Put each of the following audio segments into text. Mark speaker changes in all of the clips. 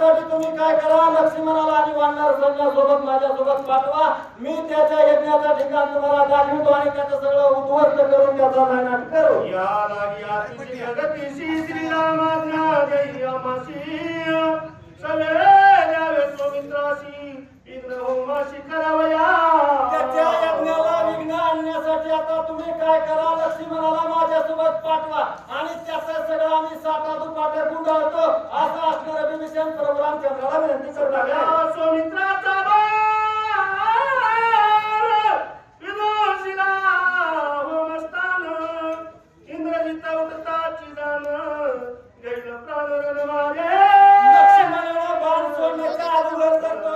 Speaker 1: त्यासाठी तुम्ही काय करा, लक्ष्मणाला आणि वानर सैन्यासोबत माझ्यासोबत पाठवा. मी त्याच्या यज्ञाचा ठिकाण तुम्हाला दाखवतो आणि त्याचं सगळं उद्ध्वस्त करून त्याचा नायनाट करू.
Speaker 2: या लागी आतिशी जगतीशी श्रीरामाज्ञा जय अमाशी सवे द्यावे सौमित्राशी विघ्न होमाशी करावया.
Speaker 1: त्याच्या यज्ञाला विघ्न आणण्यासाठी आता तुम्ही काय करा, लक्ष्मणाला माझ्यासोबत पाठवा आणि त्याचं सगळं आम्ही साठा दुपाटे गुंडाळतो. असं असणारं बिभीषण प्रभू रामचंद्राला विनंती करू लागला.
Speaker 2: सौमित्राचा विदोषिला होमस्थान इंद्रजित उदताची जाण गैल प्राण माझे.
Speaker 1: लक्ष्मणाला बाण सोडण्याच्या अगोदर जर तो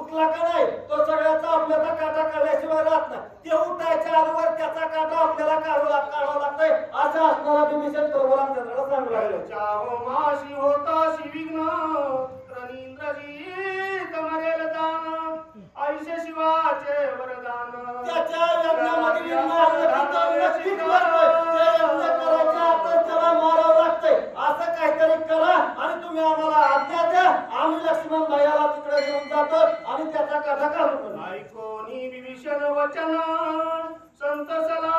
Speaker 1: उठला का नाही, तो सगळ्याचा आपल्याला काटा काढल्याशिवाय राहत नाही. ते उठायच्या अगोदर त्याचा काटा आपल्याला काढावा लागतोय. असं असणारा बिभीषण प्रभू रामचंद्राला सांगू लागला.
Speaker 2: होमाशी होताशी विघ्न इंद्रजित मरेल दान आयुष्य शिवाचे वरदान.
Speaker 1: त्याच्या यज्ञामध्ये विघ्न आणलं की तो नक्कीच मरतोय. ते यज्ञ करायच्या आतच त्याला मारावं लागतंय. असं काहीतरी करा आणि तुम्ही आम्हाला आज्ञा द्या. आम्ही लक्ष्मण भैयाला तिकडे घेऊन जातो आणि त्याचा काटा काढू.
Speaker 2: ऐकोनी विभीषण वचन संत सला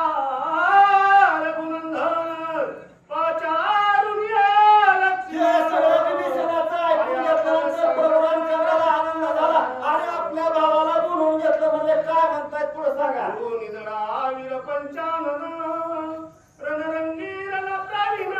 Speaker 2: रघुनंदन पाचारून
Speaker 1: हे सगळं विभीषणाचं ऐकून घेतल्यानंतर प्रभू रामचंद्राला आनंद झाला आणि आपल्या भावाला बोलवून घेतलं. म्हणजे काय म्हणतायत पुढे सांगा.
Speaker 2: निधडा वीर पंचानन रणरंगी रणप्रवीण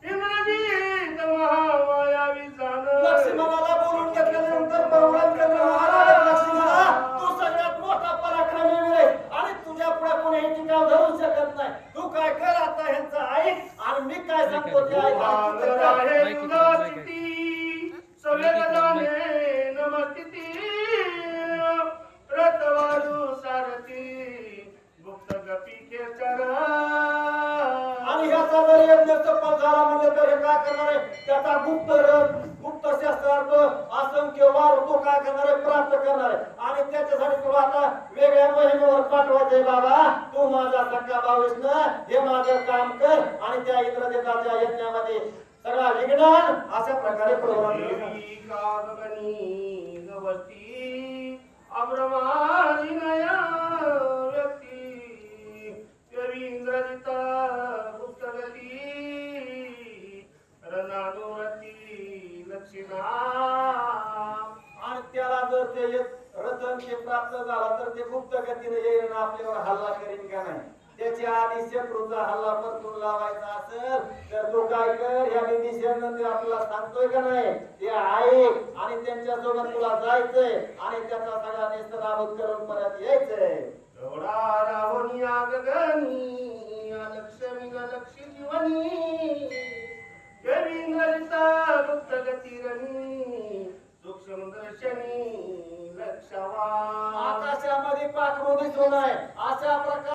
Speaker 2: इंद्रजित महामायावी जाण.
Speaker 1: लक्ष्मणाला बोलून घेतल्यानंतर प्रभू रामचंद्र म्हणाले, लक्ष्मणा तू सगळ्यात मोठा पराक्रमी वीर आहे आणि तुझ्या पुढे कोणीही टिकाव धरू शकत नाही. तू काय कर आता ह्यांचं ऐक आणि मी काय सांगतो ते ऐक.
Speaker 2: सवेद जाणे नमस्तिती रतवारू सारथी गुप्त गपी
Speaker 1: आणि ह्याचा जर यज्ञ सफल झाला म्हणजे तर हे काय करणार आहे, त्याचा गुप्त रथ गुप्त शस्त्रार्थ असंख्य वार तो काय करणार आहे, प्राप्त करणार आहे. आणि त्याच्यासाठी तुला आता वेगळ्या मोहिमेवर पाठवायचंय. बाबा तू माझा सख्खा भाऊ आहेस ना, हे माझं काम कर आणि त्या इंद्रदेवाच्या यज्ञामध्ये सगळा विघ्न अशा प्रकारे
Speaker 2: अब्रमाजी नया व्यक्ती इंद्रजित गुप्तगती रणानुरती लक्षिणा.
Speaker 1: आणि त्याला जर ते रतन ते प्राप्त झाला तर ते गुप्त गतीने येईल ना आपल्यावर हल्ला करीन का नाही. त्याच्या आधी शत्रूचा हल्ला परतून लावायचा असेल तर तू काय कर, या बिभीषण आपल्याला सांगतोय का नाही ते ऐक आणि त्यांच्या सोबत तुला जायचंय आणि त्याचा सगळा नेस्तनाबूत करून परत यायचंय.
Speaker 2: एवढा रावणी गगनी लक्ष्मी लक्ष जीवनी देवी इंद्रजिता गुप्त गतिरणी सूक्ष्म दर्शनी लक्षवा.
Speaker 1: आकाशामध्ये पाखरू दिसून आहे अशा प्रकारे